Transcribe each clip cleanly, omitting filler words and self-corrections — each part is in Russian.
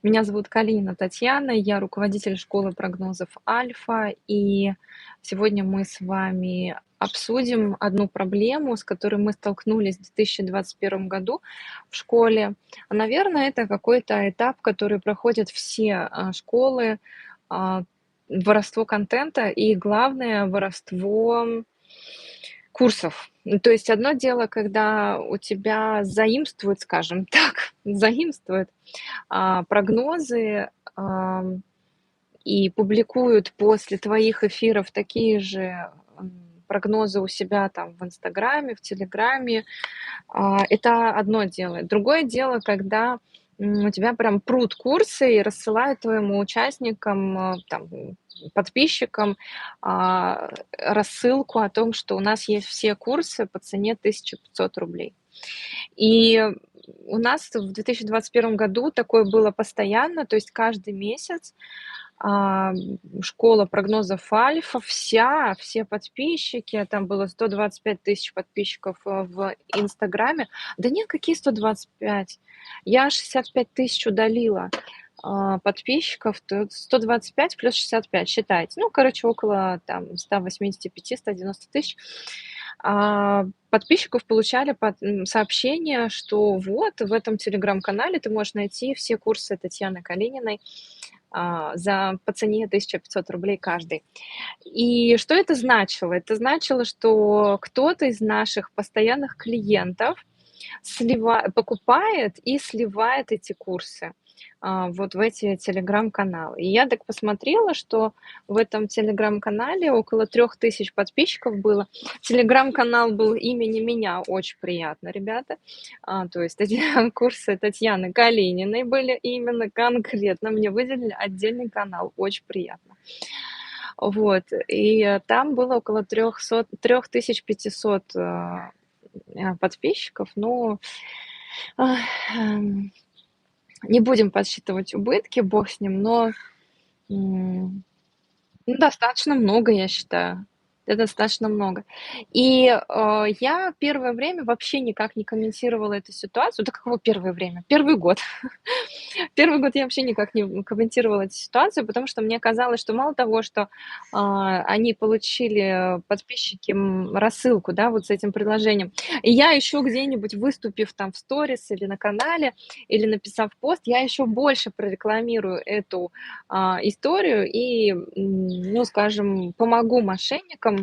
Меня зовут Калинина Татьяна, я руководитель школы прогнозов Альфа, и сегодня мы с вами обсудим одну проблему, с которой мы столкнулись в 2021 году в школе. Наверное, это какой-то этап, который проходят все школы, а, воровство контента и, главное, воровство курсов. То есть одно дело, когда у тебя заимствуют, скажем так, заимствуют прогнозы, и публикуют после твоих эфиров такие же, прогнозы у себя там в "Инстаграме", в "Телеграме". Это одно дело. Другое дело, когда, у тебя прям прут курсы и рассылают твоим участникам, подписчикам, рассылку о том, что у нас есть все курсы по цене 1 500 рублей. И у нас в 2021 году такое было постоянно, то есть каждый месяц, а, школа прогнозов Альфа, все подписчики, там было 125 тысяч подписчиков, в "Инстаграме". Да нет, какие 125? Я 65 тысяч удалила, подписчиков, то 125 плюс 65, считайте. Ну, короче, около там 185-190 тысяч подписчиков получали сообщение, что вот в этом телеграм-канале ты можешь найти все курсы Татьяны Калининой по цене 1 500 рублей каждый. И что это значило? Это значило, что кто-то из наших постоянных клиентов покупает и сливает эти курсы, вот в эти телеграм-каналы. И я так посмотрела, что в этом телеграм-канале около 3000 подписчиков было. Телеграм-канал был имени меня, очень приятно, ребята. То есть эти курсы Татьяны Калининой были именно конкретно, мне выделили отдельный канал, очень приятно. Вот, и там было около 3500 подписчиков. Ну, ах, не будем подсчитывать убытки, бог с ним, но, ну, достаточно много, я считаю. Это достаточно много. И, я первое время вообще никак не комментировала эту ситуацию. Да какого первое время? Первый год. Первый год я вообще никак не комментировала эту ситуацию, потому что мне казалось, что мало того, что, они получили, подписчики, рассылку, да, вот с этим предложением, и я еще где-нибудь, выступив там в сторис или на канале, или написав пост, я еще больше прорекламирую эту, историю и, ну, скажем, помогу мошенникам,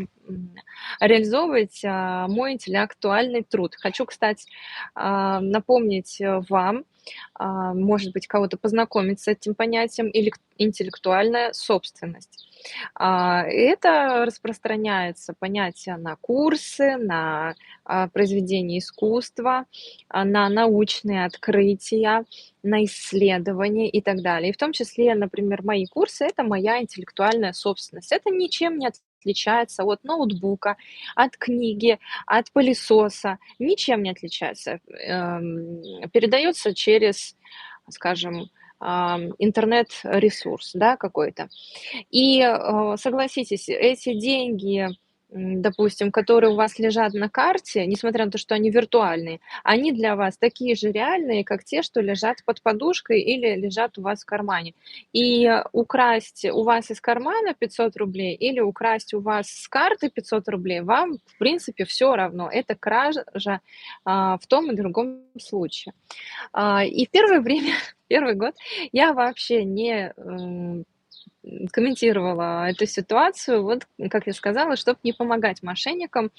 реализовывать, мой интеллектуальный труд. Хочу, кстати, напомнить, вам, может быть, кого-то познакомить с этим понятием интеллектуальная собственность. Это распространяется понятие на курсы, на произведения искусства, на научные открытия, на исследования и так далее. И в том числе, например, мои курсы — это моя интеллектуальная собственность. Это ничем не отличается от ноутбука, от книги, от пылесоса, ничем не отличается. Передается через, скажем, интернет-ресурс, да, какой-то. И, согласитесь, эти деньги, допустим, которые у вас лежат на карте, несмотря на то, что они виртуальные, они для вас такие же реальные, как те, что лежат под подушкой или лежат у вас в кармане. И украсть у вас из кармана 500 рублей или украсть у вас с карты 500 рублей, вам, в принципе, все равно. Это кража, в том и другом случае. И в первое время, первый год я вообще не, комментировала эту ситуацию, вот, как я сказала, чтобы не помогать мошенникам,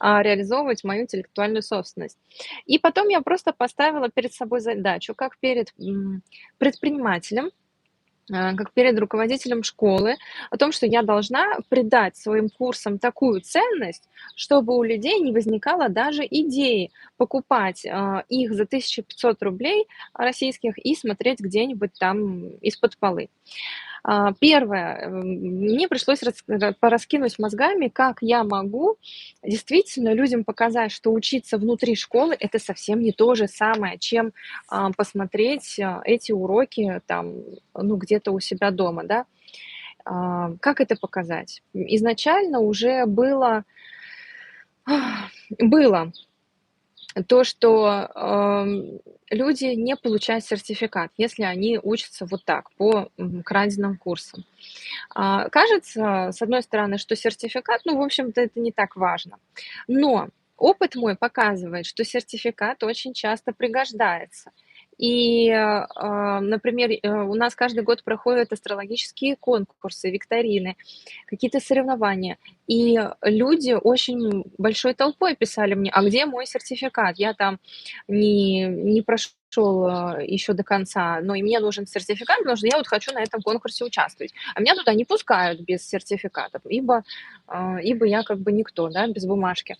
реализовывать мою интеллектуальную собственность. И потом я просто поставила перед собой задачу, как перед, предпринимателем, как перед руководителем школы, о том, что я должна придать своим курсам такую ценность, чтобы у людей не возникало даже идеи покупать, их за 1 500 рублей российских и смотреть где-нибудь там из-под полы. Первое, мне пришлось пораскинуть мозгами, как я могу действительно людям показать, что учиться внутри школы — это совсем не то же самое, чем, посмотреть, эти уроки там, ну, где-то у себя дома, да. Как это показать? Изначально уже было было То, что, люди не получают сертификат, если они учатся вот так, по, краденым курсам. Кажется, с одной стороны, что сертификат, ну, в общем-то, это не так важно. Но опыт мой показывает, что сертификат очень часто пригождается. И, например, у нас каждый год проходят астрологические конкурсы, викторины, какие-то соревнования. И люди очень большой толпой писали мне: "А где мой сертификат? Я там не прошел еще до конца, но и мне нужен сертификат, потому что я вот хочу на этом конкурсе участвовать". А меня туда не пускают без сертификатов, ибо я как бы никто, да, без бумажки.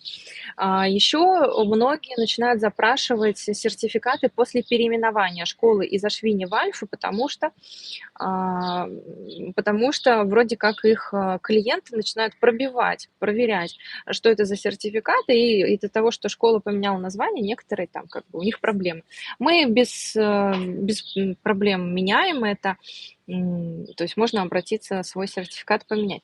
Еще многие начинают запрашивать сертификаты после переименования школы из Ашвини в Альфу, потому что вроде как их, клиенты начинают пробивать, проверять, что это за сертификаты. И из-за того, что школа поменяла название, некоторые там как бы у них проблемы. Мы без проблем меняем это. То есть можно обратиться, свой сертификат поменять.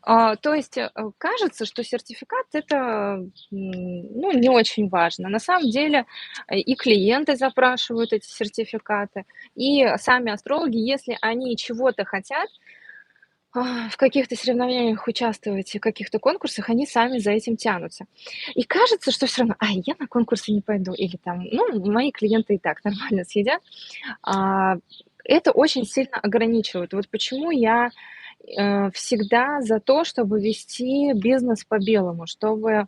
То есть, кажется, что сертификат- это, ну, не очень важно. На самом деле, и клиенты запрашивают эти сертификаты, и сами астрологи, если они чего-то хотят, в каких-то соревнованиях участвовать, в каких-то конкурсах, они сами за этим тянутся. И кажется, что всё равно: "Ай, я на конкурсы не пойду", или там: "Ну, мои клиенты и так нормально съедят". А, это очень сильно ограничивает. Вот почему я, всегда за то, чтобы вести бизнес по-белому, чтобы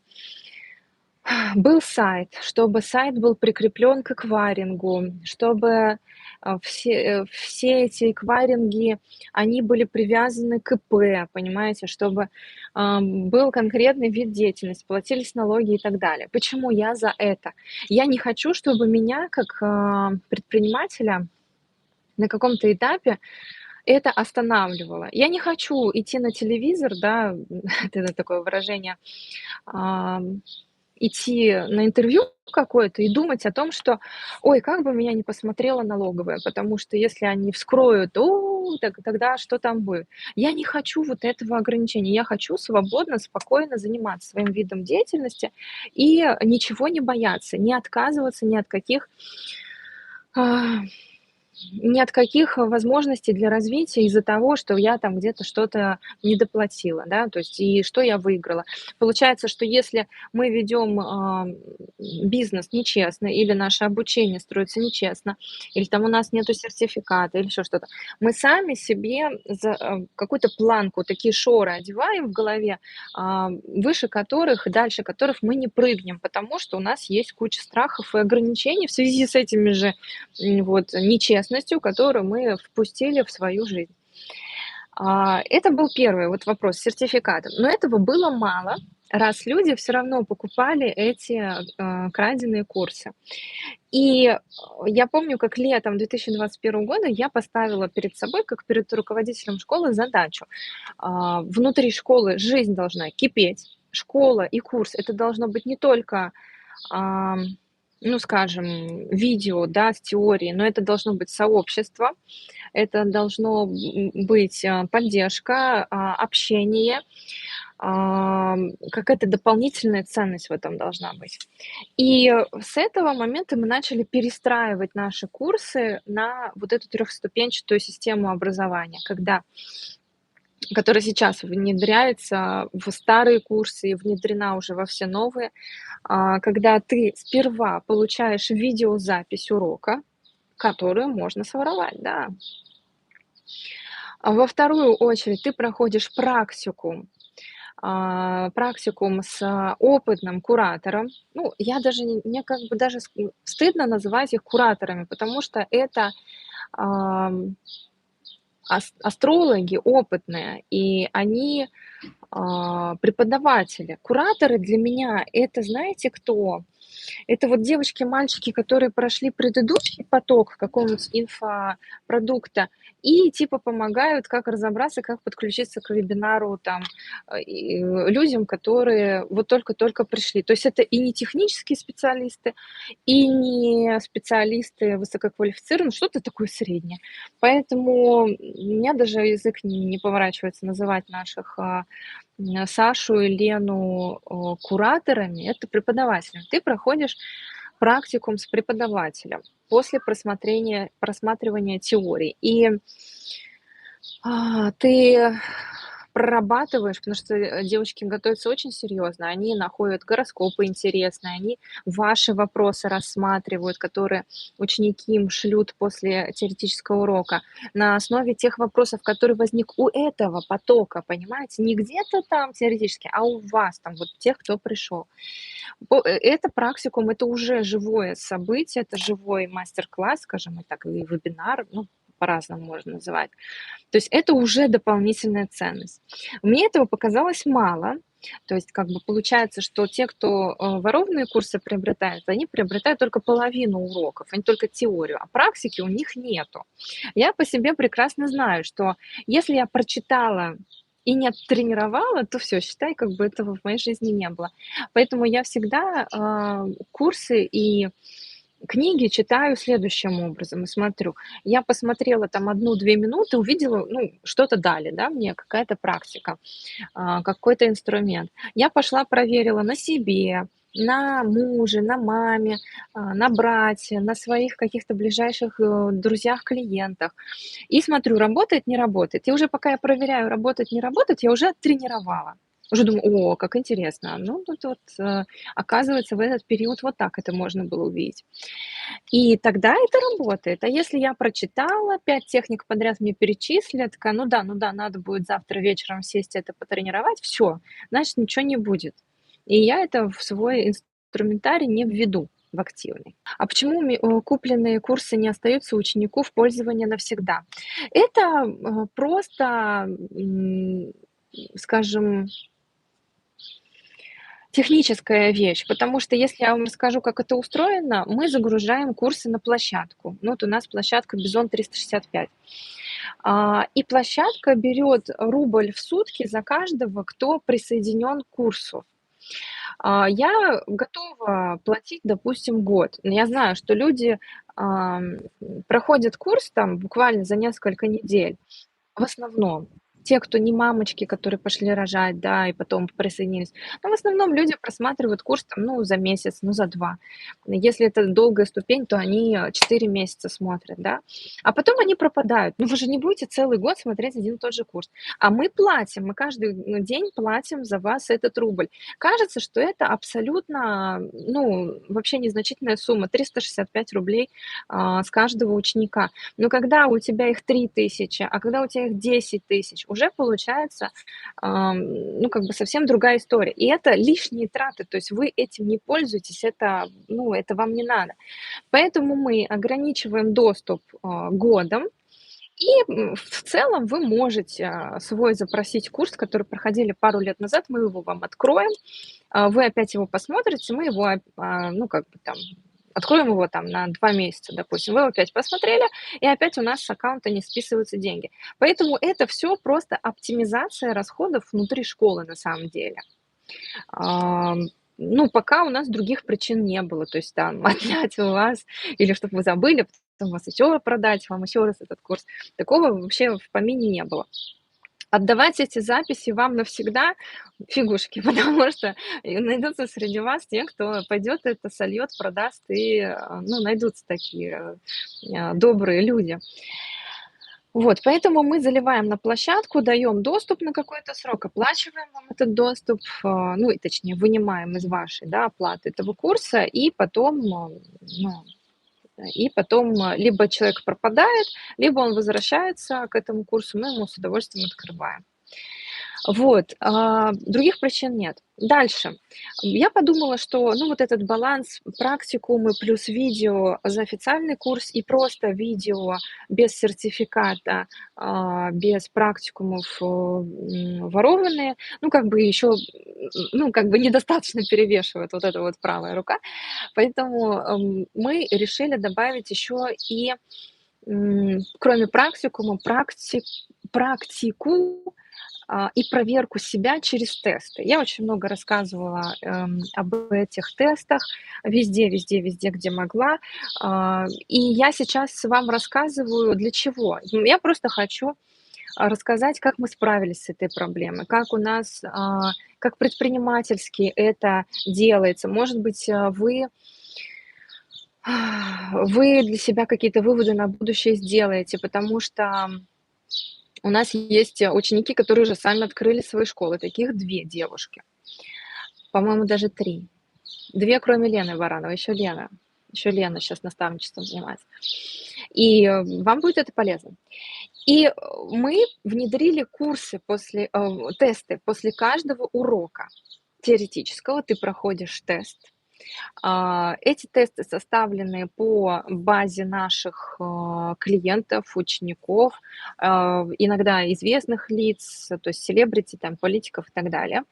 был сайт, чтобы сайт был прикреплен к эквайрингу, чтобы, все эти эквайринги, они были привязаны к ИП, понимаете, чтобы, был конкретный вид деятельности, платились налоги и так далее. Почему я за это? Я не хочу, чтобы меня как, предпринимателя на каком-то этапе это останавливало. Я не хочу идти на телевизор, да, это такое выражение, ам, идти на интервью какое-то и думать о том, что: "Ой, как бы меня не посмотрела налоговая, потому что если они вскроют, тогда что там будет?" Я не хочу вот этого ограничения. Я хочу свободно, спокойно заниматься своим видом деятельности и ничего не бояться, не отказываться а, ни от каких возможностей для развития из-за того, что я там где-то что-то недоплатила, да, то есть и что я выиграла. Получается, что если мы ведем, бизнес нечестно или наше обучение строится нечестно, или там у нас нету сертификата, или еще что-то, мы сами себе какую-то планку, такие шоры одеваем в голове, выше которых, дальше которых мы не прыгнем, потому что у нас есть куча страхов и ограничений в связи с этими же вот нечестностью, которую мы впустили в свою жизнь. Это был первый вот вопрос с сертификатом. Но этого было мало, раз люди все равно покупали эти, краденые курсы. И, я помню, как летом 2021 года я поставила перед собой, как перед руководителем школы, задачу. Внутри школы жизнь должна кипеть. Школа и курс- это должно быть не только, ам, ну, скажем, видео, да, с теорией, но это должно быть сообщество, это должно, быть, поддержка, общение, какая-то дополнительная ценность в этом должна быть. И с этого момента мы начали перестраивать наши курсы на вот эту трехступенчатую систему образования, которая сейчас внедряется в старые курсы и внедрена уже во все новые, когда ты сперва получаешь видеозапись урока, которую можно своровать, да. А во вторую очередь ты проходишь практикум с, опытным куратором. Ну, я даже не мне как бы даже стыдно называть их кураторами, потому что это, ам, астрологи опытные, и они, преподаватели. Кураторы для меня- это знаете кто? Это вот девочки, мальчики, которые прошли предыдущий поток какого-нибудь инфопродукта и типа помогают, как разобраться, как подключиться к вебинару там, людям, которые вот только-только пришли. То есть это и не технические специалисты, и не специалисты высококвалифицированные, что-то такое среднее. Поэтому у меня даже язык не поворачивается называть наших, Сашу и Лену, кураторами, это преподавателем. Ты проходишь практикум с преподавателем после просматривания теории. И ты прорабатываешь, потому что, девочки готовятся очень серьезно. Они находят гороскопы интересные, они ваши вопросы рассматривают, которые ученики им шлют после теоретического урока. На основе тех вопросов, которые возник у этого потока, понимаете? Не где-то там теоретически, а у вас там, вот тех, кто пришел. Это практикум, это уже живое событие, это живой мастер-класс, скажем, и так, и вебинар, ну, по-разному можно называть. То есть это уже дополнительная ценность. Мне этого показалось мало. То есть как бы получается, что те, кто воровные курсы приобретают, они приобретают только половину уроков, они только теорию, а практики у них нету. Я по себе прекрасно знаю, что если я прочитала и не оттренировала, то все, считай, как бы этого в моей жизни не было. Поэтому я всегда курсы и книги читаю следующим образом и смотрю. Я посмотрела там 1-2 минуты, увидела, ну, что-то дали, да, мне какая-то практика, какой-то инструмент. Я пошла, проверила на себе, на муже, на маме, на брате, на своих каких-то ближайших друзьях, клиентах. И смотрю, работает, не работает. И уже пока я проверяю, работает, не работает, я уже оттренировала. Уже думаю, о, как интересно. Ну, тут вот, оказывается, в этот период вот так это можно было увидеть. И тогда это работает. А если я прочитала 5 техник подряд, мне перечислили, я такая: ну да, надо будет завтра вечером сесть это потренировать, все, значит, ничего не будет. И я это в свой инструментарий не введу в активный. А почему купленные курсы не остаются у учеников в пользовании навсегда? Это, просто, скажем, техническая вещь, потому что если я вам расскажу, как это устроено, мы загружаем курсы на площадку. Ну, вот у нас площадка Бизон 365. И площадка берет рубль в сутки за каждого, кто присоединен к курсу. Я готова платить, допустим, год. Но я знаю, что люди проходят курс там буквально за несколько недель. В основном. Те, кто не мамочки, которые пошли рожать, да, и потом присоединились. Но в основном люди просматривают курс там, ну, за месяц, ну, за 2. Если это долгая ступень, то они 4 месяца смотрят, да. А потом они пропадают. Ну, вы же не будете целый год смотреть один и тот же курс. А мы платим, мы каждый день платим за вас этот рубль. Кажется, что это абсолютно, ну, вообще незначительная сумма, 365 рублей с каждого ученика. Но когда у тебя их 3000, а когда у тебя их 10 000, уже получается, ну, как бы совсем другая история. И это лишние траты, то есть вы этим не пользуетесь, это, ну, это вам не надо. Поэтому мы ограничиваем доступ годом, и в целом вы можете свой запросить курс, который проходили пару лет назад, мы его вам откроем, вы опять его посмотрите, мы его, ну, как бы там откроем его там на 2 месяца, допустим. Вы его опять посмотрели, и опять у нас с аккаунта не списываются деньги. Поэтому это все просто оптимизация расходов внутри школы на самом деле. Ну, пока у нас других причин не было. То есть там отнять у вас или чтобы вы забыли, потом вас еще продать, вам еще раз этот курс. Такого вообще в помине не было. Отдавать эти записи вам навсегда фигушки, потому что найдутся среди вас те, кто пойдет это сольет, продаст, и, ну, найдутся такие добрые люди. Вот, поэтому мы заливаем на площадку, даем доступ на какой-то срок, оплачиваем вам этот доступ, ну, и точнее, вынимаем из вашей, да, оплаты этого курса, и потом, ну, либо человек пропадает, либо он возвращается к этому курсу, мы ему с удовольствием открываем. Вот, других причин нет. Дальше. Я подумала, что, ну, вот этот баланс практикумы плюс видео за официальный курс и просто видео без сертификата, без практикумов, ворованные, ну, как бы еще, ну, как бы недостаточно перевешивает вот эта вот правая рука. Поэтому, мы решили добавить еще и, кроме практикума, практику, и проверку себя через тесты. Я очень много рассказывала, об этих тестах везде, где могла. И я сейчас вам рассказываю для чего. Я просто хочу рассказать, как мы справились с этой проблемой, как у нас, как предпринимательски это делается. Может быть, вы для себя какие-то выводы на будущее сделаете, потому что у нас есть ученики, которые уже сами открыли свои школы. Таких 2 девушки, по-моему, даже 3. 2, кроме Лены Барановой, еще Лена. Еще Лена сейчас наставничеством занимается. И вам будет это полезно. И мы внедрили курсы тесты после каждого урока теоретического. Ты проходишь тест. Эти тесты составлены по базе наших клиентов, учеников, иногда известных лиц, то есть селебрити, там, политиков и так далее.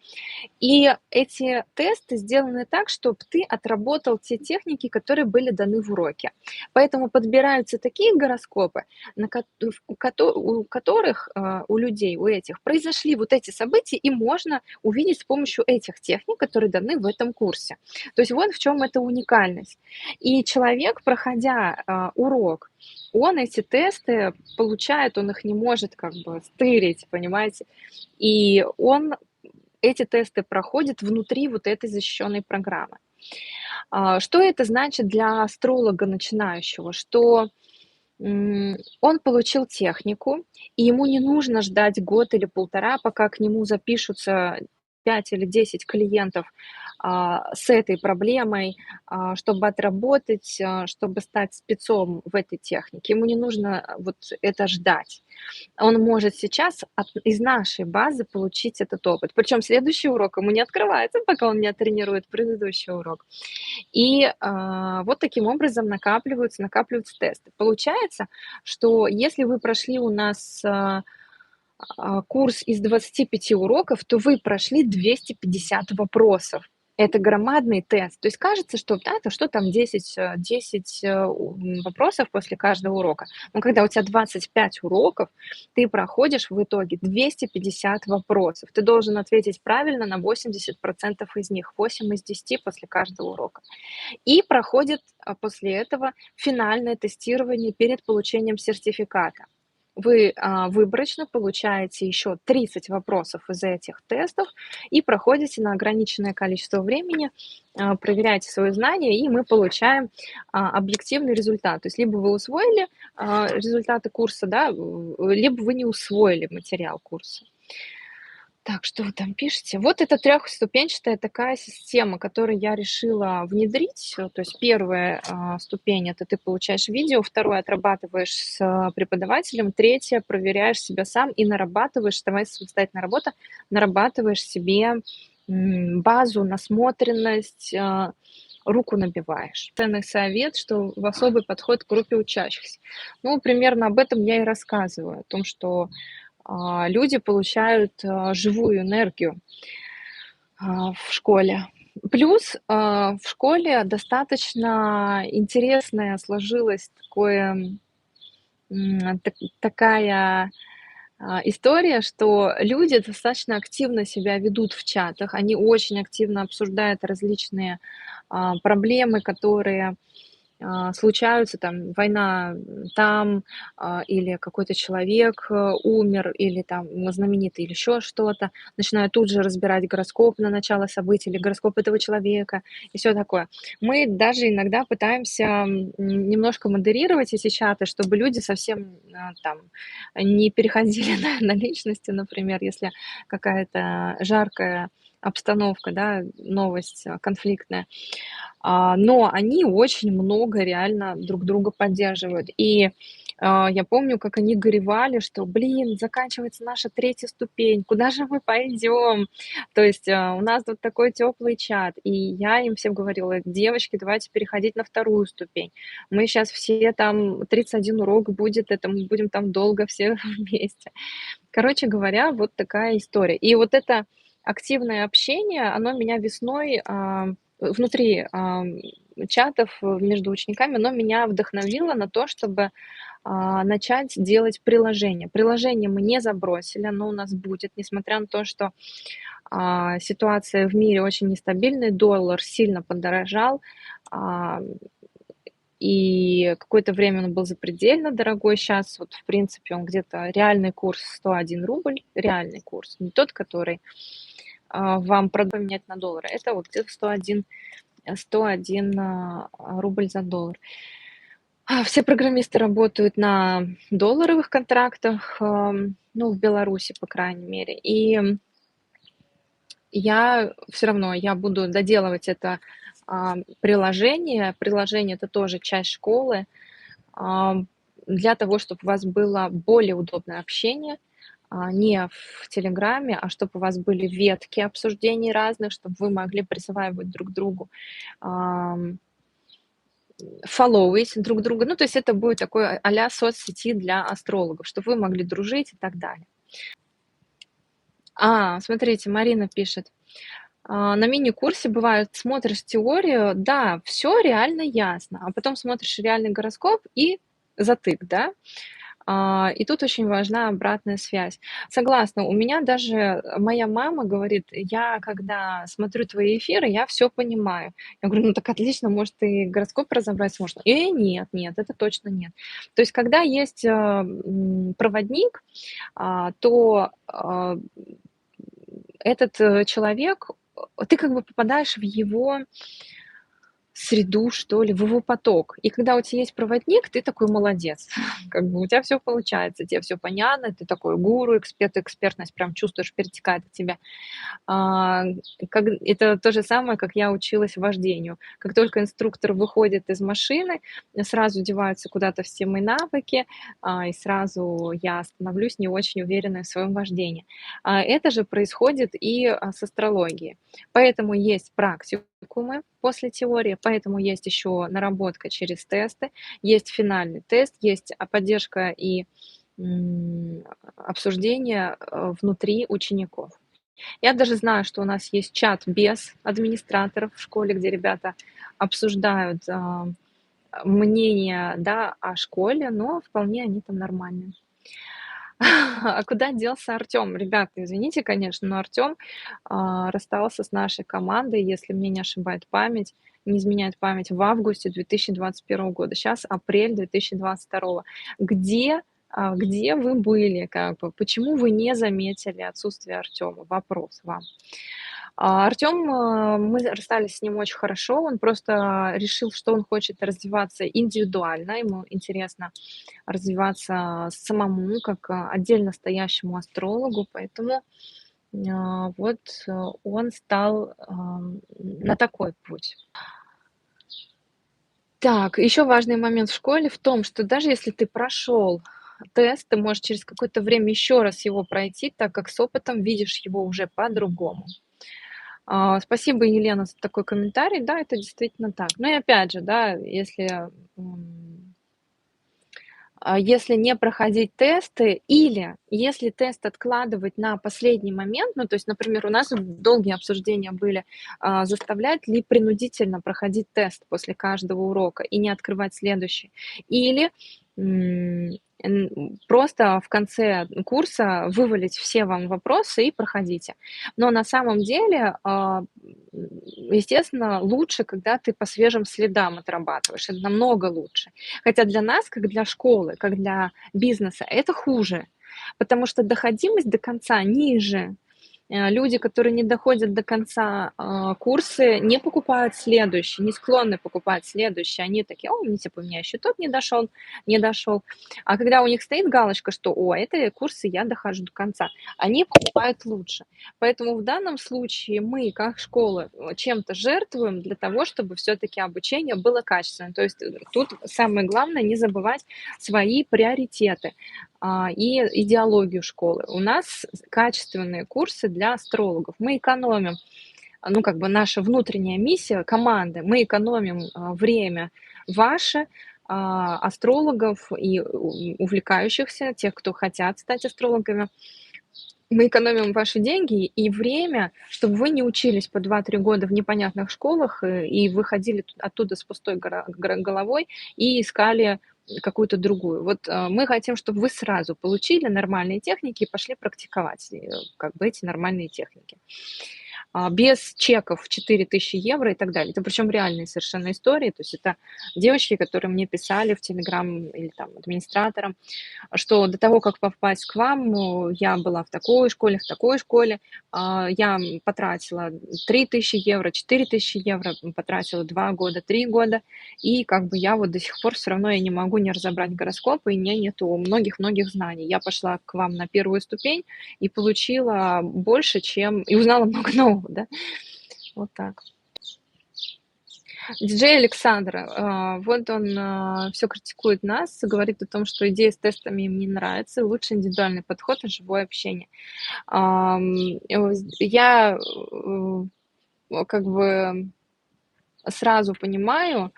И эти тесты сделаны так, чтобы ты отработал те техники, которые были даны в уроке. Поэтому подбираются такие гороскопы, у которых, у людей, у этих, произошли вот эти события, и можно увидеть с помощью этих техник, которые даны в этом курсе. То есть вот в чем эта уникальность. И человек, проходя урок, он эти тесты получает, он их не может как бы стырить, понимаете? И он эти тесты проходит внутри вот этой защищенной программы. Что это значит для астролога начинающего? Что он получил технику, и ему не нужно ждать год или полтора, пока к нему запишутся 5 или 10 клиентов с этой проблемой, чтобы отработать, чтобы стать спецом в этой технике. Ему не нужно вот это ждать. Он может сейчас из нашей базы получить этот опыт. Причем следующий урок ему не открывается, пока он не оттренирует предыдущий урок. И вот таким образом накапливаются тесты. Получается, что если вы прошли у нас курс из 25 уроков, то вы прошли 250 вопросов. Это громадный тест. То есть кажется, что да, что там 10 вопросов после каждого урока. Но когда у тебя 25 уроков, ты проходишь в итоге 250 вопросов. Ты должен ответить правильно на 80% из них, 8 из 10 после каждого урока. И проходит после этого финальное тестирование перед получением сертификата. Вы выборочно получаете еще 30 вопросов из этих тестов и проходите на ограниченное количество времени, проверяете свои знания, и мы получаем объективный результат. То есть либо вы усвоили результаты курса, да, либо вы не усвоили материал курса. Так, что вы там пишете? Вот это трехступенчатая такая система, которую я решила внедрить. То есть первая ступень — это ты получаешь видео, второе — отрабатываешь с преподавателем, третье — проверяешь себя сам и нарабатываешь, давай самостоятельная работа, нарабатываешь себе базу, насмотренность, руку набиваешь. Ценный совет, что в особый подход к группе учащихся. Ну, примерно об этом я и рассказываю, о том, что люди получают живую энергию в школе. Плюс в школе достаточно интересная сложилась такая история, что люди достаточно активно себя ведут в чатах, они очень активно обсуждают различные проблемы, которые случаются, там война там, или какой-то человек умер, или там знаменитый, или еще что-то, начинают тут же разбирать гороскоп на начало событий или гороскоп этого человека и все такое. Мы даже иногда пытаемся немножко модерировать эти чаты, чтобы люди совсем там не переходили на личности, например, если какая-то жаркая обстановка, да, новость конфликтная. Но они очень много реально друг друга поддерживают. И я помню, как они горевали, что, блин, заканчивается наша третья ступень, куда же мы пойдем? То есть у нас тут такой теплый чат. И я им всем говорила: девочки, давайте переходить на вторую ступень. Мы сейчас все там, 31 урок будет, это мы будем там долго все вместе. Короче говоря, вот такая история. И вот это активное общение, оно меня весной внутри чатов между учениками, оно меня вдохновило на то, чтобы начать делать приложение. Приложение мы не забросили, оно у нас будет, несмотря на то, что ситуация в мире очень нестабильная, доллар сильно подорожал, и какое-то время он был запредельно дорогой. Сейчас вот, в принципе, он где-то реальный курс 101 рубль, реальный курс, не тот, который вам поменять на доллары. Это вот где-то 101 рубль за доллар. Все программисты работают на долларовых контрактах, ну, в Беларуси, по крайней мере. И я все равно, я буду доделывать это приложение. Приложение — это тоже часть школы, для того, чтобы у вас было более удобное общение, не в "Телеграме", а чтобы у вас были ветки обсуждений разных, чтобы вы могли присваивать друг другу, ам, фолловить друг друга. Ну, то есть это будет такой а-ля соцсети для астрологов, чтобы вы могли дружить и так далее. Смотрите, Марина пишет: на мини-курсе бывает, смотришь теорию, да, все реально ясно, а потом смотришь реальный гороскоп и затык, да? И тут очень важна обратная связь. Согласна, у меня даже моя мама говорит: "Я когда смотрю твои эфиры, я все понимаю". Я говорю: "Ну так отлично, может, и гороскоп разобрать сможешь?" Нет, нет, это точно нет. То есть когда есть, проводник, то, этот, человек, ты как бы попадаешь в его среду, что ли, в его поток. И когда у тебя есть проводник, ты такой молодец. Как бы у тебя все получается, тебе все понятно, ты такой гуру, эксперт, экспертность прям чувствуешь, перетекает от тебя. А, как это то же самое, как я училась вождению. Как только инструктор выходит из машины, сразу деваются куда-то все мои навыки, и сразу я становлюсь не очень уверенной в своем вождении. Это же происходит и, с астрологией. Поэтому есть практикумы после теории, поэтому есть еще наработка через тесты, есть финальный тест, есть, поддержка и, обсуждение, внутри учеников. Я даже знаю, что у нас есть чат без администраторов в школе, где ребята обсуждают, мнение, да, о школе, но вполне они там нормальные. А куда делся Артём? Ребята, извините, конечно, но Артём, расстался с нашей командой, если мне не ошибает память, не изменяет память, в августе 2021 года. Сейчас апрель 2022. Где вы были, как бы? Почему вы не заметили отсутствие Артёма? Вопрос вам. Артём, мы расстались с ним очень хорошо. Он просто решил, что он хочет развиваться индивидуально. Ему интересно развиваться самому, как, отдельно стоящему астрологу. Поэтому, вот, он стал, на такой путь. Так, еще важный момент в школе в том, что даже если ты прошел тест, ты можешь через какое-то время еще раз его пройти, так как с опытом видишь его уже по-другому. Спасибо, Елена, за такой комментарий. Да, это действительно так. Ну и опять же, да, если не проходить тесты или если тест откладывать на последний момент, ну, то есть, например, у нас долгие обсуждения были, заставлять ли принудительно проходить тест после каждого урока и не открывать следующий, или просто в конце курса вывалить все вам вопросы и проходите. Но на самом деле, естественно, лучше, когда ты по свежим следам отрабатываешь. Это намного лучше. Хотя для нас, как для школы, как для бизнеса, это хуже, потому что доходимость до конца ниже. Люди, которые не доходят до конца, курсы, не покупают следующий, не склонны покупать следующий. Они такие: "О, мне типа, у меня еще тот не дошел, не дошел". А когда у них стоит галочка, что: "О, это курсы я дохожу до конца", они покупают лучше. Поэтому в данном случае мы, как школа, чем-то жертвуем для того, чтобы все-таки обучение было качественным. То есть, тут самое главное не забывать свои приоритеты, и идеологию школы. У нас качественные курсы для астрологов. Мы экономим, ну, как бы наша внутренняя миссия команды, мы экономим время ваше, астрологов и увлекающихся, тех, кто хотят стать астрологами. Мы экономим ваши деньги и время, чтобы вы не учились по 2-3 года в непонятных школах, и выходили оттуда с пустой головой и искали какую-то другую. Вот, мы хотим, чтобы вы сразу получили нормальные техники и пошли практиковать, как бы эти нормальные техники. без чеков в 4000 евро и так далее. Это причем реальные совершенно истории. То есть это девочки, которые мне писали в Телеграм или там администраторам, что до того, как попасть к вам, я была в такой школе, я потратила 3000 евро, 4000 евро, потратила 2 года, 3 года, и как бы я вот до сих пор все равно я не могу не разобрать гороскопы, и у меня нету многих-многих знаний. Я пошла к вам на первую ступень и получила больше, чем... и узнала много нового, да, вот так. Диджей Александр, вот он все критикует нас, говорит о том, что идея с тестами им не нравится, лучше индивидуальный подход и живое общение. Я как бы сразу понимаю,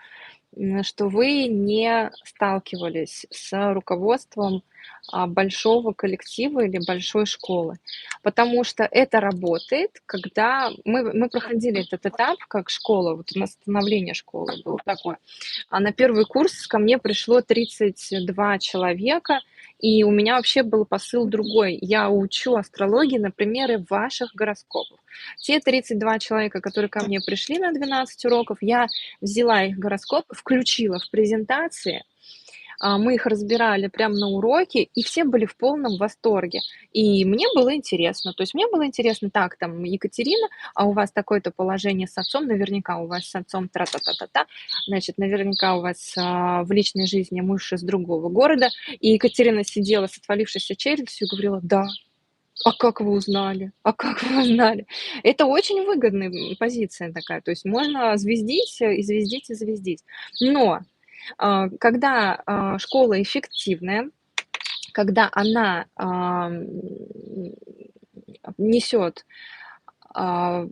что вы не сталкивались с руководством большого коллектива или большой школы, потому что это работает, когда мы проходили этот этап как школа, вот у нас становление школы было такое. А на первый курс ко мне пришло 32 человека, и у меня вообще был посыл другой. Я учу астрологии на примере ваших гороскопов. Те 32 человека, которые ко мне пришли на 12 уроков, я взяла их гороскопы, включила в презентации, мы их разбирали прямо на уроке, и все были в полном восторге. И мне было интересно. То есть мне было интересно, так, там, Екатерина, а у вас такое-то положение с отцом, наверняка у вас с отцом тра-та-та-та-та, значит, наверняка у вас в личной жизни муж из другого города. И Екатерина сидела с отвалившейся челюстью и говорила, да, а как вы узнали? А как вы узнали? Это очень выгодная позиция такая. То есть можно звездить, и звездить, и звездить. Но когда школа эффективная, когда она несет а,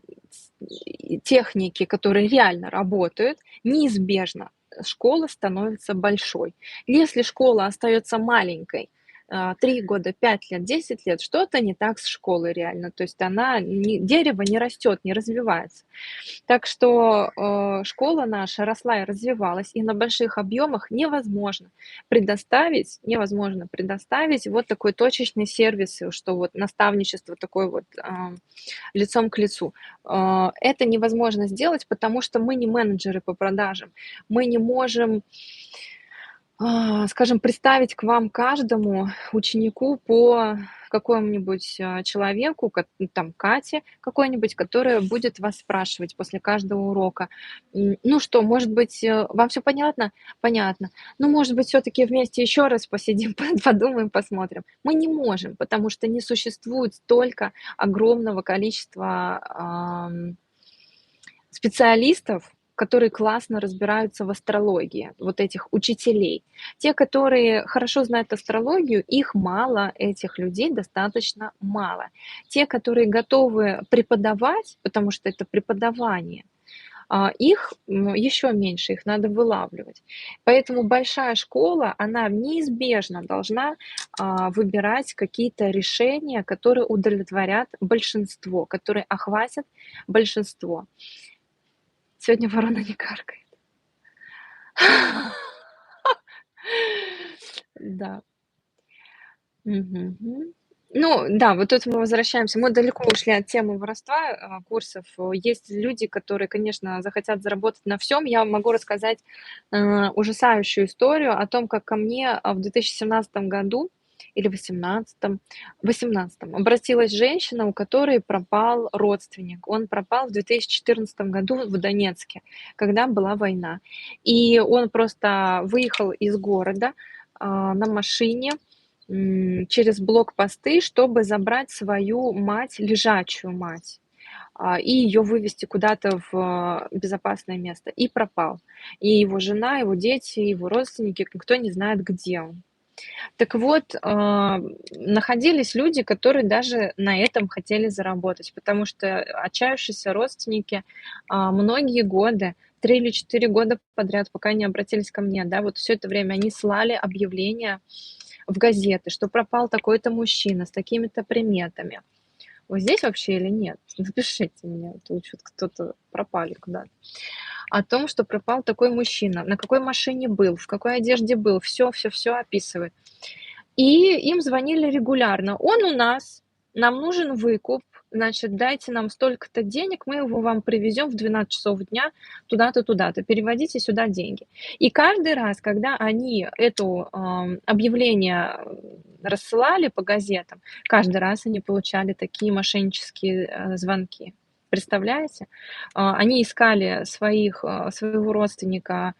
техники, которые реально работают, неизбежно школа становится большой. Если школа остается маленькой, 3 года, 5 лет, 10 лет, что-то не так с школой реально. То есть дерево не растет, не развивается. Так что школа наша росла и развивалась, и на больших объемах невозможно предоставить вот такой точечный сервис, что вот наставничество такое вот лицом к лицу. Это невозможно сделать, потому что мы не менеджеры по продажам. Мы не можем, скажем, представить к вам каждому ученику по какому-нибудь человеку, там, Кате какой-нибудь, которая будет вас спрашивать после каждого урока. Ну что, может быть, вам все понятно? Понятно. Ну, может быть, все-таки вместе еще раз посидим, подумаем, посмотрим. Мы не можем, потому что не существует столько огромного количества специалистов, которые классно разбираются в астрологии, вот этих учителей. Те, которые хорошо знают астрологию, их мало, этих людей достаточно мало. Те, которые готовы преподавать, потому что это преподавание, их еще меньше, их надо вылавливать. Поэтому большая школа, она неизбежно должна выбирать какие-то решения, которые удовлетворят большинство, которые охватят большинство. Сегодня ворона не каркает. Да. Мгм. Ну да, вот тут мы возвращаемся. Мы далеко ушли от темы воровства, курсов. Есть люди, которые, конечно, захотят заработать на всем. Я вам могу рассказать ужасающую историю о том, как ко мне в 2017 году или 18 обратилась женщина, у которой пропал родственник. Он пропал в 2014 году в Донецке, когда была война. И он просто выехал из города на машине через блокпосты, чтобы забрать свою мать, лежачую мать, и ее вывести куда-то в безопасное место. И пропал. И его жена, его дети, его родственники, никто не знает, где он. Так вот, находились люди, которые даже на этом хотели заработать, потому что отчаявшиеся родственники многие годы, 3 или 4 года подряд, пока не обратились ко мне, да, вот все это время они слали объявления в газеты, что пропал такой-то мужчина с такими-то приметами. Вот здесь вообще или нет? Напишите мне, а то что-то кто-то пропали куда-то. О том, что пропал такой мужчина, на какой машине был, в какой одежде был, все описывает. И им звонили регулярно. Он у нас, нам нужен выкуп, значит, дайте нам столько-то денег, мы его вам привезем в 12 часов дня туда-то, туда-то, переводите сюда деньги. И каждый раз, когда они это объявление рассылали по газетам, каждый раз они получали такие мошеннические звонки. Представляете? Они искали своего родственника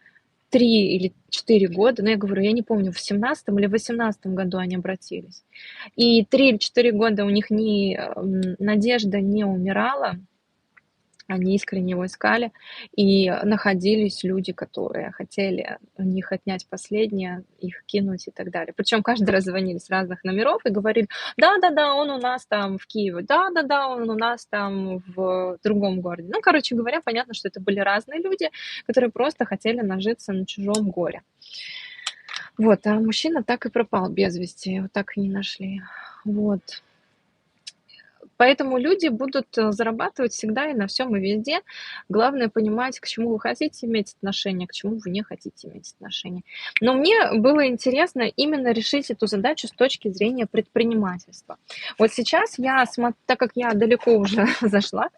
3 или 4 года, но я говорю, я не помню, в 17 или 18 году они обратились. И 3 или 4 года у них надежда не умирала, они искренне его искали, и находились люди, которые хотели у них отнять последнее, их кинуть и так далее. Причем каждый раз звонили с разных номеров и говорили: "Да-да-да, он у нас там в Киеве, да-да-да, он у нас там в другом городе". Ну, короче говоря, понятно, что это были разные люди, которые просто хотели нажиться на чужом горе. Вот, а мужчина так и пропал без вести, его так и не нашли. Вот. Поэтому люди будут зарабатывать всегда и на всем и везде. Главное понимать, к чему вы хотите иметь отношение, к чему вы не хотите иметь отношение. Но мне было интересно именно решить эту задачу с точки зрения предпринимательства. Вот сейчас так как я далеко уже зашла,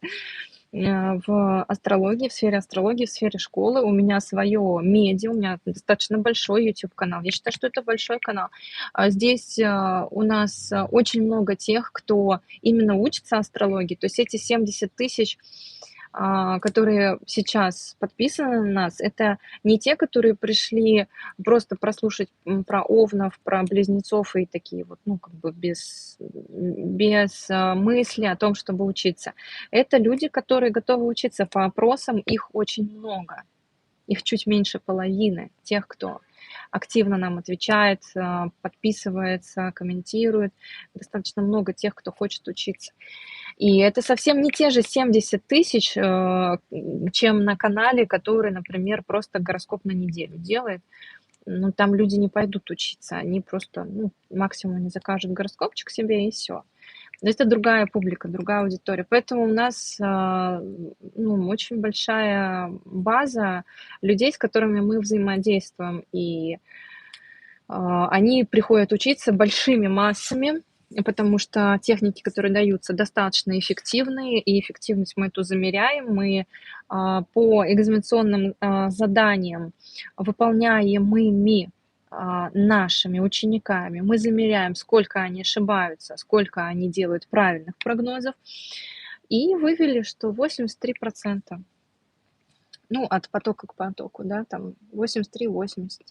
в астрологии, в сфере астрологии, в сфере школы. У меня свое медиа, у меня достаточно большой YouTube-канал. Я считаю, что это большой канал. Здесь у нас очень много тех, кто именно учится астрологии. То есть эти 70 тысяч, которые сейчас подписаны на нас, это не те, которые пришли просто прослушать про овнов, про близнецов и такие вот, ну, как бы без мысли о том, чтобы учиться. Это люди, которые готовы учиться по опросам, их очень много. Их чуть меньше половины тех, кто активно нам отвечает, подписывается, комментирует. Достаточно много тех, кто хочет учиться. И это совсем не те же 70 тысяч, чем на канале, который, например, просто гороскоп на неделю делает. Ну, там люди не пойдут учиться, они просто, ну, максимум они закажут гороскопчик себе и все. Но это другая публика, другая аудитория. Поэтому у нас, ну, очень большая база людей, с которыми мы взаимодействуем. И они приходят учиться большими массами, потому что техники, которые даются, достаточно эффективные, и эффективность мы эту замеряем. Мы по экзаменационным заданиям, выполняемыми нашими учениками, мы замеряем, сколько они ошибаются, сколько они делают правильных прогнозов, и вывели, что 83%. Ну, от потока к потоку, да, там 83-80.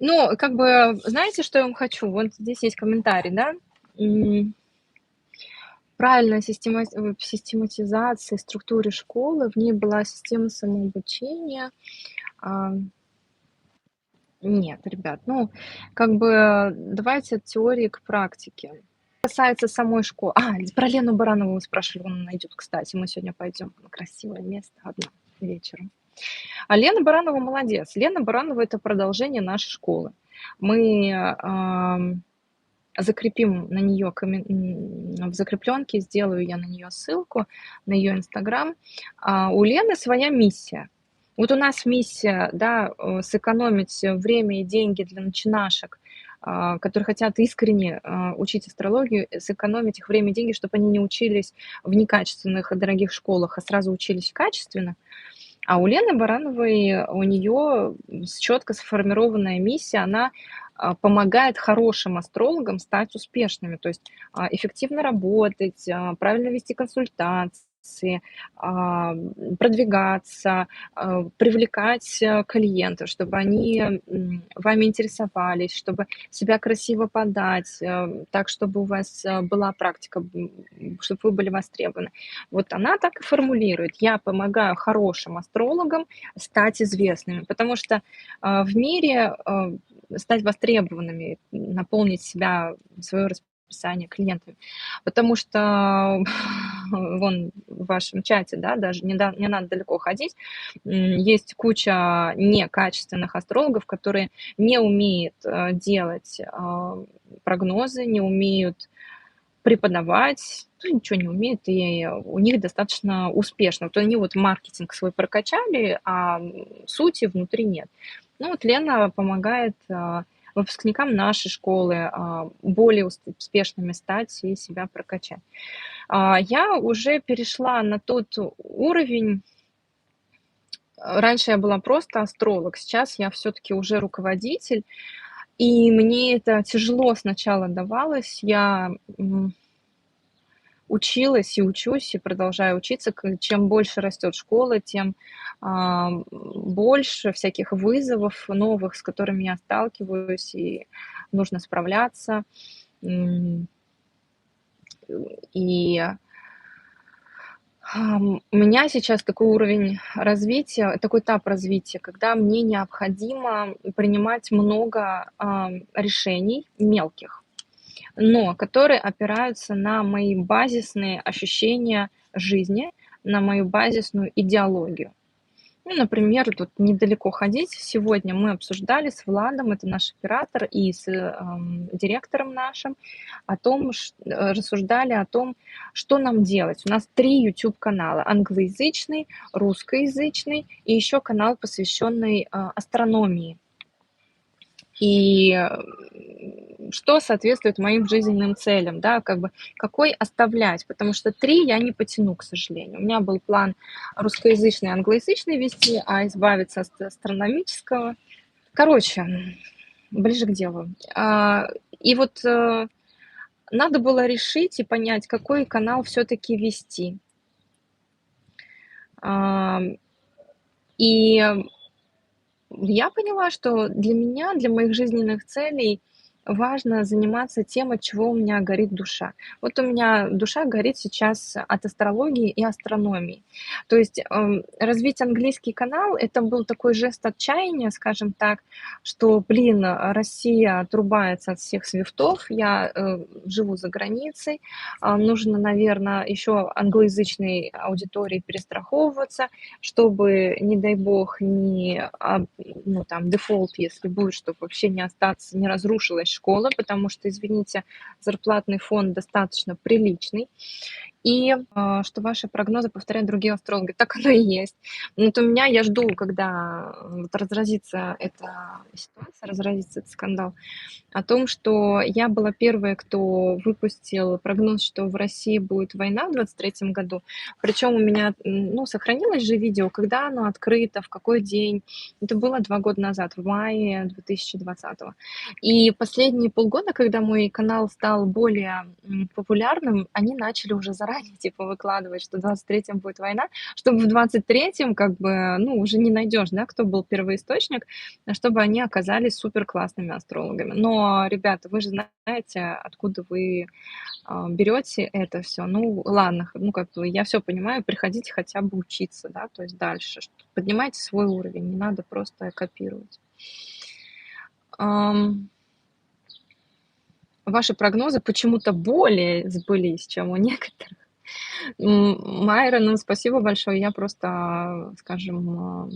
Ну, как бы, знаете, что я вам хочу? Вот здесь есть комментарий, да? Правильная систематизация структуры школы, в ней была система самообучения. А, Нет, ребят, ну, как бы давайте от теории к практике. Касается самой школы. Про Лену Баранову вы спрашивали, он найдет, кстати. Мы сегодня пойдем на красивое место одно вечером. А Лена Баранова молодец. Лена Баранова – это продолжение нашей школы. Мы закрепим на нее в закрепленке, сделаю я на нее ссылку, на ее Инстаграм. У Лены своя миссия. Вот у нас миссия, да, сэкономить время и деньги для начинашек, которые хотят искренне учить астрологию, сэкономить их время и деньги, чтобы они не учились в некачественных и дорогих школах, а сразу учились качественно. А у Лены Барановой, у нее четко сформированная миссия, она помогает хорошим астрологам стать успешными, то есть эффективно работать, правильно вести консультации, продвигаться, привлекать клиентов, чтобы они вами интересовались, чтобы себя красиво подать, так, чтобы у вас была практика, чтобы вы были востребованы. Вот она так и формулирует: я помогаю хорошим астрологам стать известными, потому что в мире стать востребованными, наполнить себя, свое расписание клиентами. Потому что вон в вашем чате, да, даже не надо далеко ходить, есть куча некачественных астрологов, которые не умеют делать прогнозы, не умеют преподавать, ну, ничего не умеют, и у них достаточно успешно. Вот они вот маркетинг свой прокачали, а сути внутри нет. Ну вот Лена помогает выпускникам нашей школы более успешными стать и себя прокачать. Я уже перешла на тот уровень. Раньше я была просто астролог, сейчас я все-таки уже руководитель, и мне это тяжело сначала давалось. Я училась и учусь, и продолжаю учиться. Чем больше растет школа, тем больше всяких вызовов новых, с которыми я сталкиваюсь, и нужно справляться. М, И у меня сейчас такой уровень развития, такой этап развития, когда мне необходимо принимать много решений мелких, но которые опираются на мои базисные ощущения жизни, на мою базисную идеологию. Ну, например, тут недалеко ходить. Сегодня мы обсуждали с Владом, это наш оператор, и с директором нашим, рассуждали о том, что нам делать. У нас 3 YouTube-канала: англоязычный, русскоязычный и еще канал, посвященный астрономии. И что соответствует моим жизненным целям, да, как бы какой оставлять, потому что 3 я не потяну, к сожалению. У меня был план русскоязычный и англоязычный вести, а избавиться от астрономического. Короче, ближе к делу. И вот надо было решить и понять, какой канал все-таки вести. И я поняла, что для меня, для моих жизненных целей важно заниматься тем, от чего у меня горит душа. Вот у меня душа горит сейчас от астрологии и астрономии. То есть развить английский канал — это был такой жест отчаяния, скажем так, что, блин, Россия отрубается от всех свифтов, я живу за границей, нужно, наверное, еще англоязычной аудитории перестраховываться, чтобы, не дай бог, ну, там, дефолт, если будет, чтобы вообще не остаться, не разрушилась школа, потому что, извините, зарплатный фонд достаточно приличный. И что ваши прогнозы повторяют другие астрологи. Так оно и есть. Вот у меня, я жду, когда вот разразится эта ситуация, разразится этот скандал, о том, что я была первая, кто выпустил прогноз, что в России будет война в 23 году. Причем у меня, ну, сохранилось же видео, когда оно открыто, в какой день. Это было 2 года назад, в мае 2020. И последние полгода, когда мой канал стал более популярным, они начали уже заранее, типа, выкладывать, что в 23-м будет война, чтобы в 23-м, как бы, ну, уже не найдешь, да, кто был первоисточник, чтобы они оказались супер классными астрологами. Но, ребята, вы же знаете, откуда вы берете это все. Ну, ладно, ну, как бы я все понимаю, приходите хотя бы учиться, да, то есть дальше. Поднимайте свой уровень, не надо просто копировать. Ваши прогнозы почему-то более сбылись, чем у некоторых. Майра, ну, спасибо большое. Я просто, скажем,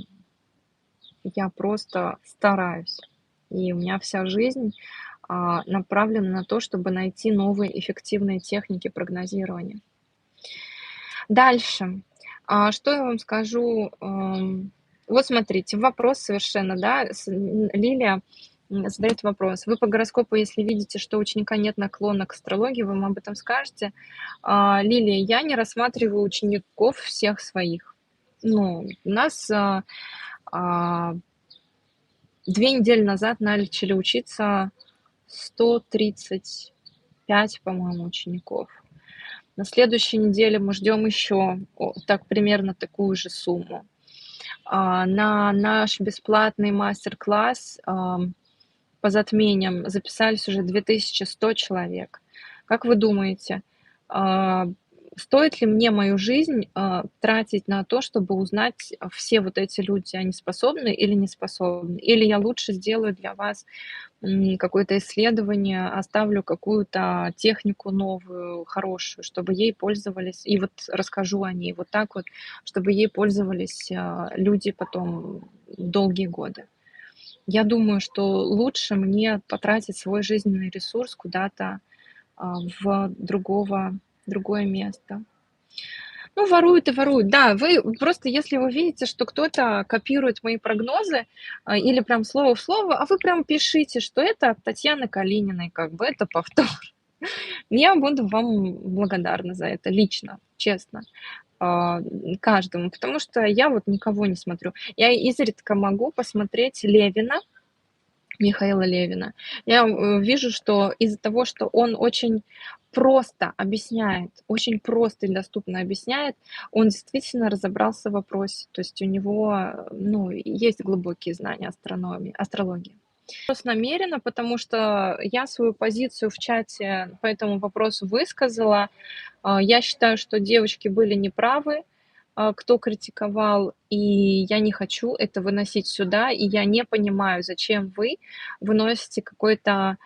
я просто стараюсь. И у меня вся жизнь направлена на то, чтобы найти новые эффективные техники прогнозирования. Дальше. Что я вам скажу? Вот смотрите, вопрос совершенно, да, Лилия задает вопрос. Вы по гороскопу, если видите, что у ученика нет наклона к астрологии, вы вам об этом скажете? Лилия, я не рассматриваю учеников всех своих. Ну, у нас 2 недели назад начали учиться 135, по-моему, учеников. На следующей неделе мы ждем еще так примерно такую же сумму. На наш бесплатный мастер-класс по затмениям записались уже 2100 человек. Как вы думаете, стоит ли мне мою жизнь тратить на то, чтобы узнать, все вот эти люди, они способны или не способны? Или я лучше сделаю для вас какое-то исследование, оставлю какую-то технику новую, хорошую, чтобы ей пользовались, и вот расскажу о ней вот так вот, чтобы ей пользовались люди потом долгие годы. Я думаю, что лучше мне потратить свой жизненный ресурс куда-то в другое место. Ну, воруют и воруют. Да, вы просто, если вы видите, что кто-то копирует мои прогнозы, или прям слово в слово, а вы прям пишите, что это от Татьяны Калининой, как бы это повтор. Я буду вам благодарна за это лично, честно, каждому, потому что я вот никого не смотрю. Я изредка могу посмотреть Левина, Михаила Левина. Я, вижу, что из-за того, что он очень просто объясняет, очень просто и доступно объясняет, он действительно разобрался в вопросе. То есть у него, ну, есть глубокие знания астрологии. Просто намеренно, потому что я свою позицию в чате по этому вопросу высказала. Я считаю, что девочки были неправы, кто критиковал, и я не хочу это выносить сюда, и я не понимаю, зачем вы выносите какой-то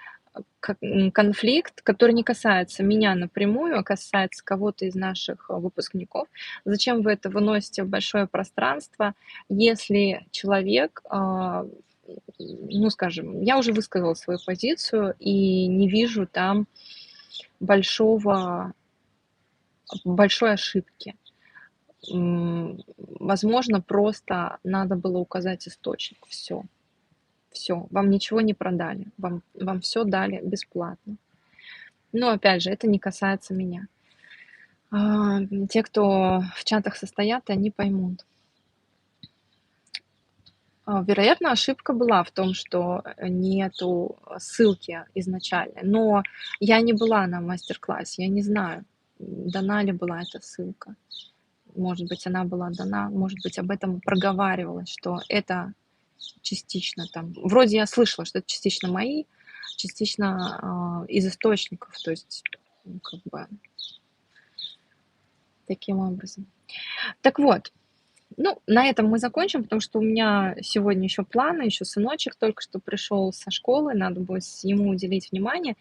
конфликт, который не касается меня напрямую, а касается кого-то из наших выпускников. Зачем вы это выносите в большое пространство, если человек, ну, скажем, я уже высказала свою позицию и не вижу там большого большой ошибки. Возможно, просто надо было указать источник. Все, все. Вам ничего не продали, вам все дали бесплатно. Но опять же, это не касается меня. Те, кто в чатах состоят, они поймут. Вероятно, ошибка была в том, что нету ссылки изначальной, но я не была на мастер-классе, я не знаю, дана ли была эта ссылка. Может быть, она была дана, может быть, об этом проговаривалось, что это частично там. Вроде я слышала, что это частично мои, частично из источников, то есть, как бы таким образом. Так вот, ну, на этом мы закончим, потому что у меня сегодня еще планы, еще сыночек только что пришел со школы, надо будет ему уделить внимание.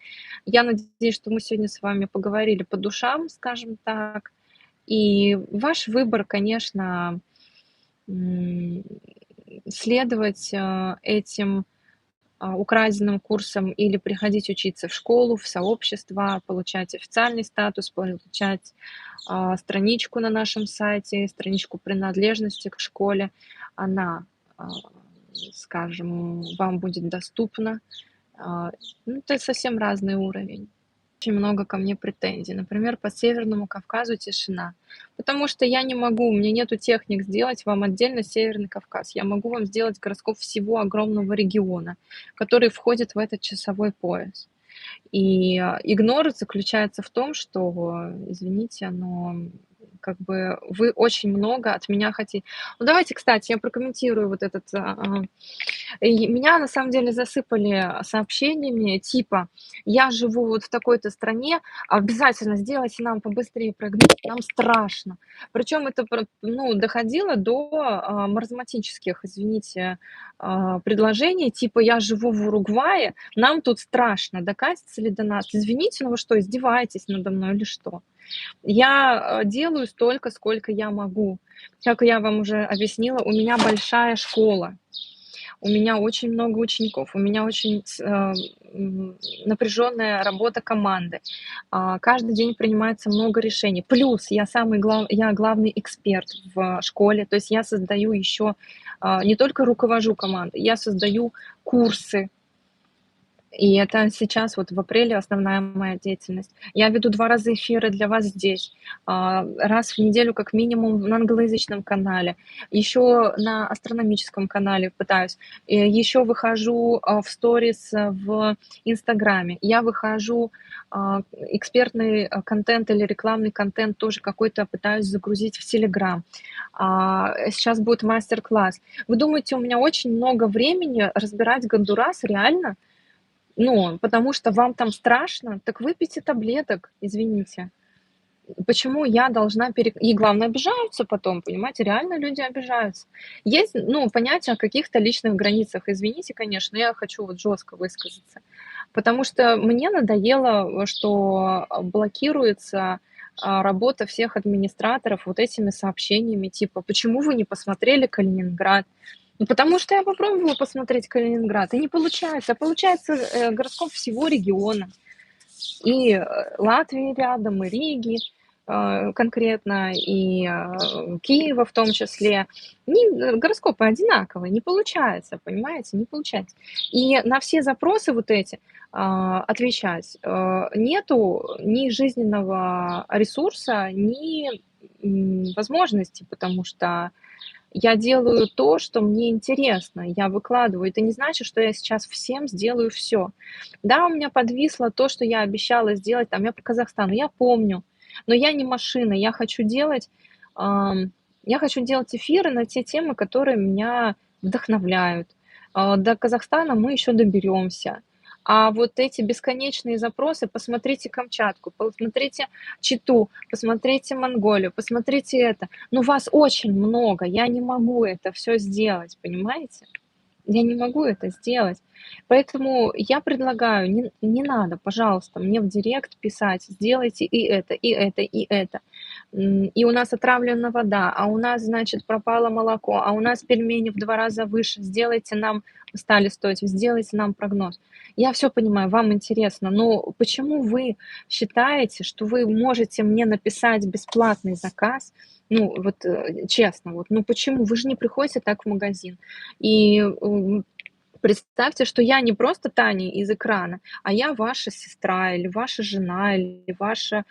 Я надеюсь, что мы сегодня с вами поговорили по душам, скажем так. И ваш выбор, конечно, следовать этим украденным курсом или приходить учиться в школу, в сообщество, получать официальный статус, получать страничку на нашем сайте, страничку принадлежности к школе. Она, а, скажем, вам будет доступна. Ну, это совсем разный уровень. Очень много ко мне претензий. Например, по Северному Кавказу тишина. Потому что я не могу, у меня нету техник сделать вам отдельно Северный Кавказ. Я могу вам сделать гороскоп всего огромного региона, который входит в этот часовой пояс. И игнор заключается в том, что, извините, но как бы вы очень много от меня хотите. Ну, давайте, кстати, я прокомментирую вот этот и меня на самом деле засыпали сообщениями типа: "Я живу вот в такой-то стране, обязательно сделайте нам побыстрее прогноз, нам страшно". Причем это ну, доходило до маразматических, извините, предложений, типа: "Я живу в Уругвае, нам тут страшно, докатится ли до нас?" Извините, но вы что, издеваетесь надо мной или что? Я делаю столько, сколько я могу. Как я вам уже объяснила, у меня большая школа. У меня очень много учеников, у меня очень напряженная работа команды. Каждый день принимается много решений. Плюс я главный эксперт в школе, то есть я создаю еще, не только руковожу командой, я создаю курсы, и это сейчас вот в апреле основная моя деятельность. Я веду 2 раза эфиры для вас здесь, раз в неделю как минимум на англоязычном канале, еще на астрономическом канале пытаюсь, еще выхожу, в сторис, в "Инстаграме". Я выхожу, экспертный, контент или рекламный контент тоже какой-то пытаюсь загрузить в "Телеграм". Сейчас будет мастер-класс. Вы думаете, у меня очень много времени разбирать Гондурас? Реально? Ну, потому что вам там страшно, так выпейте таблеток, извините. Почему я должна И главное, обижаются потом, понимаете, реально люди обижаются. Есть, ну, понятие о каких-то личных границах. Извините, конечно, я хочу вот жестко высказаться. Потому что мне надоело, что блокируется работа всех администраторов вот этими сообщениями, типа: "Почему вы не посмотрели Калининград?" Ну, потому что я попробовала посмотреть Калининград, и не получается. А получается, гороскоп всего региона. И Латвии рядом, и Риги. конкретно, и Киева в том числе. Гороскопы одинаковые, не получается, понимаете, не получается. И на все запросы вот эти отвечать нету ни жизненного ресурса, ни возможности, потому что я делаю то, что мне интересно, я выкладываю. Это не значит, что я сейчас всем сделаю все. Да, у меня подвисло то, что я обещала сделать, там, я про Казахстан, я помню, но я не машина, ам, я хочу делать эфиры на те темы, которые меня вдохновляют. До Казахстана мы еще доберемся. А вот эти бесконечные запросы: посмотрите Камчатку, посмотрите Читу, посмотрите Монголию, посмотрите это. Ну, вас очень много, я не могу это все сделать, понимаете? Я не могу это сделать. Поэтому я предлагаю, не надо, пожалуйста, мне в директ писать: сделайте и это, и это, и это. И у нас отравлена вода, а у нас, значит, пропало молоко, а у нас пельмени в 2 раза выше. Сделайте нам, стали стоить, сделайте нам прогноз. Я все понимаю, вам интересно, но почему вы считаете, что вы можете мне написать бесплатный заказ? Ну, вот, честно, вот, ну почему? Вы же не приходите так в магазин. И, представьте, что я не просто Таня из экрана, а я ваша сестра или ваша жена, или ваша,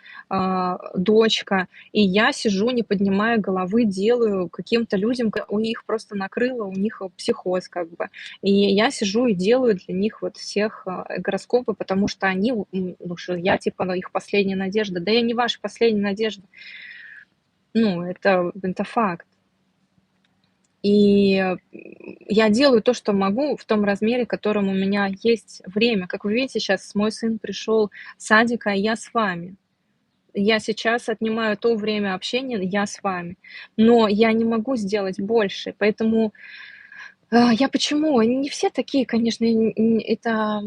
дочка. И я сижу, не поднимая головы, делаю каким-то людям, у них просто накрыло, у них психоз как бы. И я сижу и делаю для них вот всех, гороскопы, потому что они, ну, что я типа их последняя надежда. Да я не ваша последняя надежда. Ну, это факт. И я делаю то, что могу в том размере, в котором у меня есть время. Как вы видите, сейчас мой сын пришел с садика, и я с вами. Я сейчас отнимаю то время общения, я с вами. Но я не могу сделать больше. Поэтому я почему? Они не все такие, конечно, это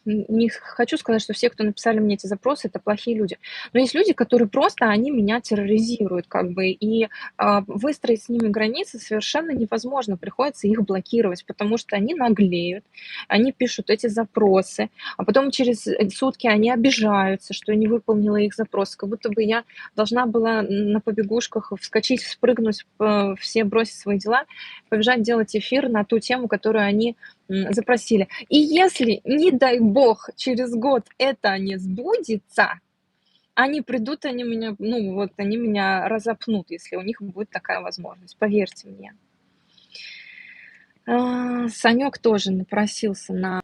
не хочу сказать, что все, кто написали мне эти запросы, это плохие люди. Но есть люди, которые просто, они меня терроризируют, как бы, и выстроить с ними границы совершенно невозможно. Приходится их блокировать, потому что они наглеют, они пишут эти запросы, а потом через сутки они обижаются, что я не выполнила их запрос. Как будто бы я должна была на побегушках вскочить, спрыгнуть, все бросить свои дела, побежать делать эфир на ту тему, которую они запросили. И если, не дай бог, через год это не сбудется, они придут, они меня, ну вот, они меня разопнут, если у них будет такая возможность, поверьте мне. Санек тоже напросился на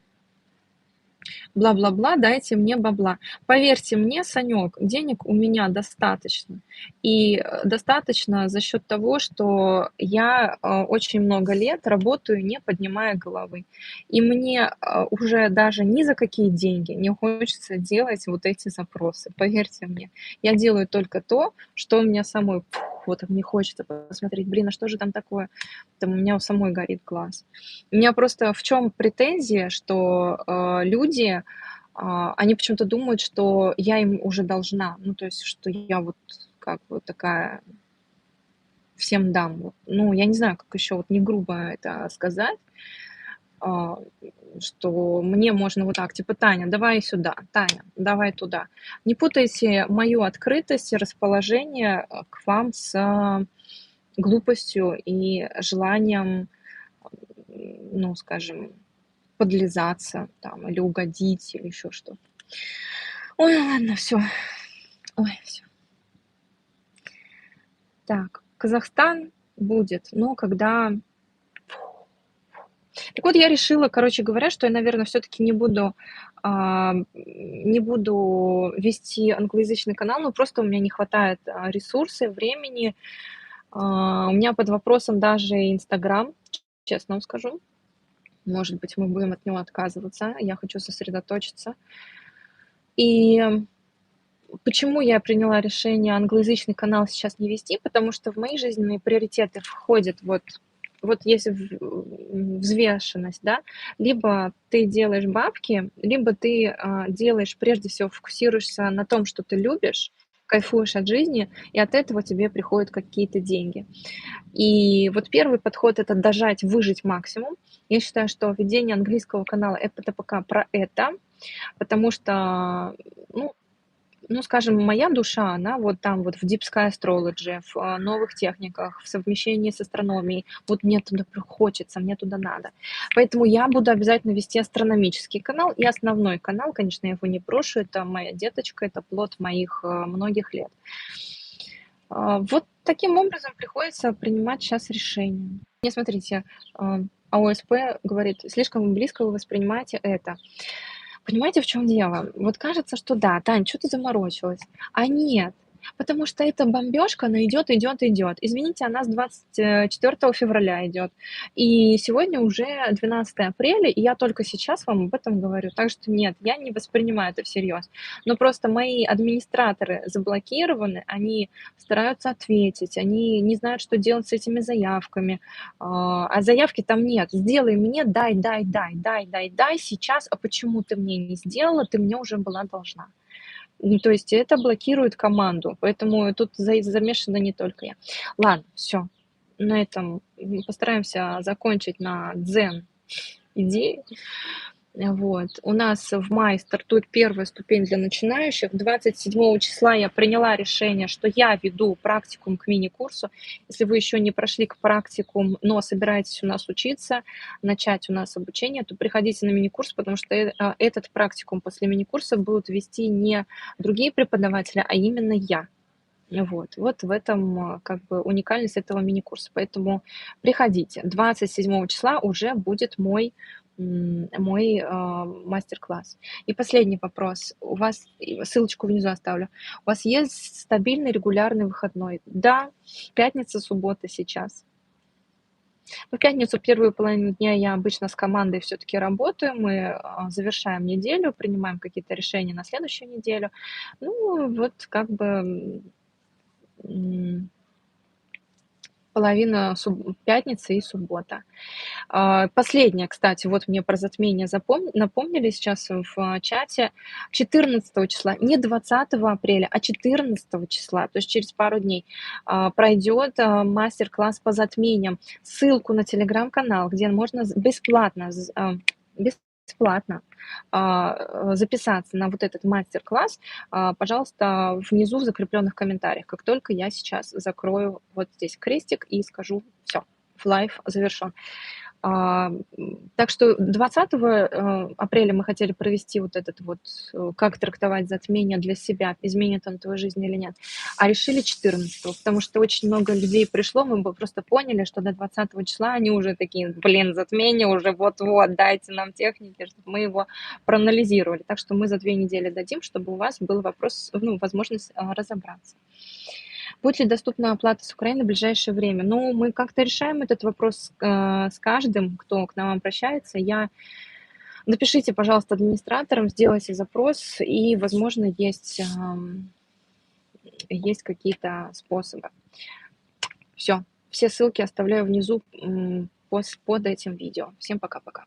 бла-бла-бла, дайте мне бабла. Поверьте мне, Санек, денег у меня достаточно. И достаточно за счет того, что я очень много лет работаю, не поднимая головы. И мне уже даже ни за какие деньги не хочется делать вот эти запросы. Поверьте мне, я делаю только то, что у меня самой, вот мне хочется посмотреть, блин, а что же там такое? Там у меня у самой горит глаз. У меня просто в чем претензия, что люди, они почему-то думают, что я им уже должна. Ну, то есть, что я вот как бы такая всем дам. Вот. Ну, я не знаю, как еще вот не грубо это сказать, а, что мне можно вот так, типа, Таня, давай сюда, Таня, давай туда. Не путайте мою открытость и расположение к вам с глупостью и желанием, ну, скажем, подлизаться там или угодить, или еще что-то. Ой, ладно, все. Ой, все. Так, Казахстан будет, но когда... Так вот, я решила, короче говоря, что я, наверное, все-таки не буду вести англоязычный канал, но просто у меня не хватает ресурсов, времени. У меня под вопросом даже Инстаграм, честно вам скажу. Может быть, мы будем от него отказываться. Я хочу сосредоточиться. И почему я приняла решение англоязычный канал сейчас не вести? Потому что в мои жизненные приоритеты входит вот есть взвешенность, да, либо ты делаешь бабки, либо ты делаешь, прежде всего, фокусируешься на том, что ты любишь, кайфуешь от жизни, и от этого тебе приходят какие-то деньги. И вот первый подход — это дожать, выжить максимум. Я считаю, что ведение английского канала — это пока про это, потому что, ну, ну, скажем, моя душа, она вот там вот в Deep Sky Astrology, в новых техниках, в совмещении с астрономией. Вот мне туда хочется, мне туда надо. Поэтому я буду обязательно вести астрономический канал и основной канал, конечно, я его не брошу, это моя деточка, это плод моих многих лет. Вот таким образом приходится принимать сейчас решения. Не смотрите, АОСП говорит, слишком близко вы воспринимаете это. Понимаете, в чем дело? Вот кажется, что да, Тань, что ты заморочилась? А нет, потому что эта бомбежка, она идет, идет, идет. Извините, она с 24 февраля идет. И сегодня уже 12 апреля, и я только сейчас вам об этом говорю. Так что нет, я не воспринимаю это всерьез. Но просто мои администраторы заблокированы, они стараются ответить, они не знают, что делать с этими заявками. А заявки там нет. Сделай мне, дай, дай, дай, дай, дай, дай сейчас. А почему ты мне не сделала? Ты мне уже была должна. Ну, то есть это блокирует команду, поэтому тут замешана не только я. Ладно, все. На этом постараемся закончить на дзен идеи. Вот. У нас в мае стартует первая ступень для начинающих. 27 числа я приняла решение, что я веду практикум к мини-курсу. Если вы еще не прошли к практикум, но собираетесь у нас учиться, начать у нас обучение, то приходите на мини-курс, потому что этот практикум после мини-курса будут вести не другие преподаватели, а именно я. Вот в этом как бы уникальность этого мини-курса. Поэтому приходите. 27 числа уже будет мой мастер-класс. И последний вопрос. У вас, ссылочку внизу оставлю. У вас есть стабильный регулярный выходной? Да, пятница, суббота сейчас. В пятницу первую половину дня я обычно с командой все-таки работаю. Мы завершаем неделю, принимаем какие-то решения на следующую неделю. Ну, вот как бы половина пятницы и суббота. Последнее, кстати, вот мне про затмение напомнили сейчас в чате. 14 числа, не 20 апреля, а 14 числа, то есть через пару дней, пройдет мастер-класс по затмениям. Ссылку на телеграм-канал, где можно бесплатно записаться на вот этот мастер-класс, пожалуйста, внизу в закрепленных комментариях, как только я сейчас закрою вот здесь крестик и скажу все, лайв завершен. Так что 20 апреля мы хотели провести вот этот вот, как трактовать затмение для себя, изменит он твою жизнь или нет, а решили 14, потому что очень много людей пришло, мы бы просто поняли, что до 20 числа они уже такие, блин, затмение уже вот-вот, дайте нам техники, чтобы мы его проанализировали. Так что мы за 2 недели дадим, чтобы у вас был возможность разобраться. Будет ли доступна оплата с Украины в ближайшее время? Ну, мы как-то решаем этот вопрос с каждым, кто к нам обращается. Напишите, пожалуйста, администраторам, сделайте запрос, и, возможно, есть какие-то способы. Все ссылки оставляю внизу под этим видео. Всем пока-пока.